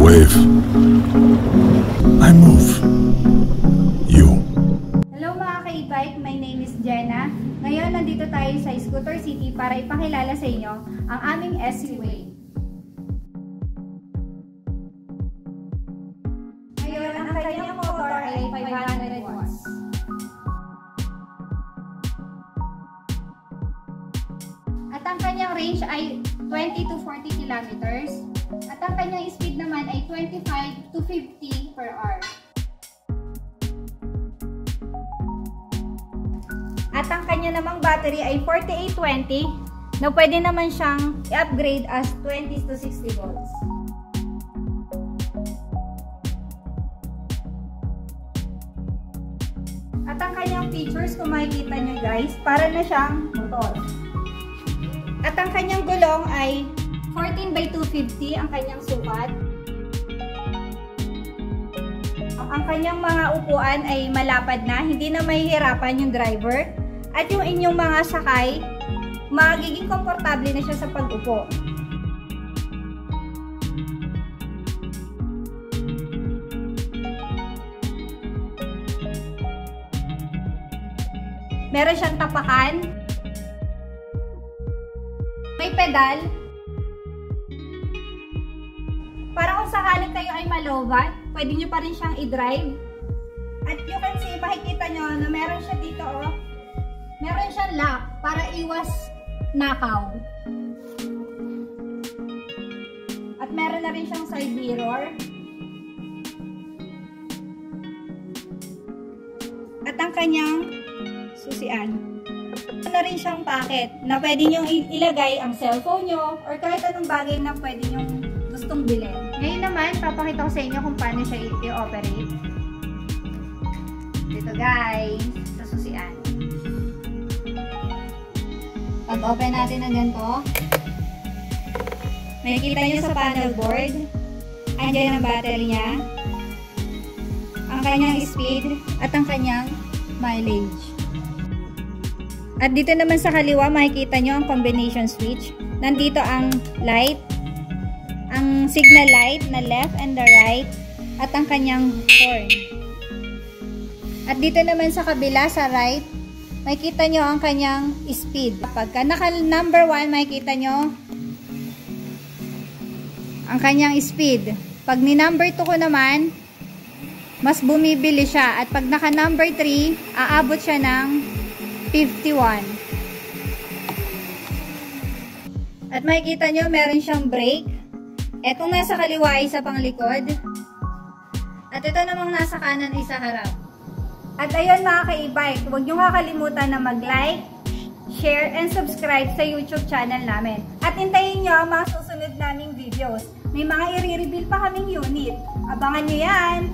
wave. I move. You. Hello mga ka-e-bike, my name is Jenna. Ngayon nandito tayo sa Scooter City para ipakilala sa inyo ang aming SC Wave. Ngayon ang kanyang motor ay 500 watts. At ang kanyang range ay 20 to 40 kilometers. At ang kanyang speed naman ay 25 to 50 per hour. At ang kanya namang battery ay 4820 na pwede naman siyang i-upgrade as 20 to 60 volts. At ang kanyang features, kung makikita nyo guys, para na siyang motor. At ang kanyang gulong ay 14 by 250 ang kanyang sukat. Ang kanyang mga upuan ay malapad na, hindi na mahihirapan yung driver. At yung inyong mga sakay, magiging komportable na siya sa pag-upo. Meron siyang tapakan. May pedal. Para kung sakaling kayo ay malobat, pwede nyo pa rin siyang i-drive. At you can see, makikita nyo na meron siya dito, oh. Meron siyang lock para iwas nakaw. At meron na rin siyang side mirror. At ang kanyang susian. Meron na rin siyang pocket na pwede nyo ilagay ang cellphone nyo or kahit anong bagay na pwede nyo gustong bilhin. Ngayon naman, papakita ko sa inyo kung paano siya i-operate. Dito guys, sa susian. Pag-open natin ng ganito, makikita nyo sa panel board, andyan ang battery niya, ang kanyang speed, at ang kanyang mileage. At dito naman sa kaliwa, makikita nyo ang combination switch. Nandito ang light, ang signal light na left and the right, at ang kanyang horn. At dito naman sa kabila, sa right, makikita nyo ang kanyang speed. Pagka naka number 1, makikita nyo ang kanyang speed. Pag ni number 2 ko naman, mas bumibili siya. At pag naka number 3, aabot siya ng 51. At makikita nyo, meron siyang brake. Etong nasa kaliwa ay sa panglikod. At ito namang nasa kanan ay sa harap. At ayun mga ka-e-bike, huwag nyo kakalimutan na mag-like, share, and subscribe sa YouTube channel namin. At hintayin nyo ang mga susunod naming videos. May mga i-reveal pa kaming unit. Abangan nyo yan!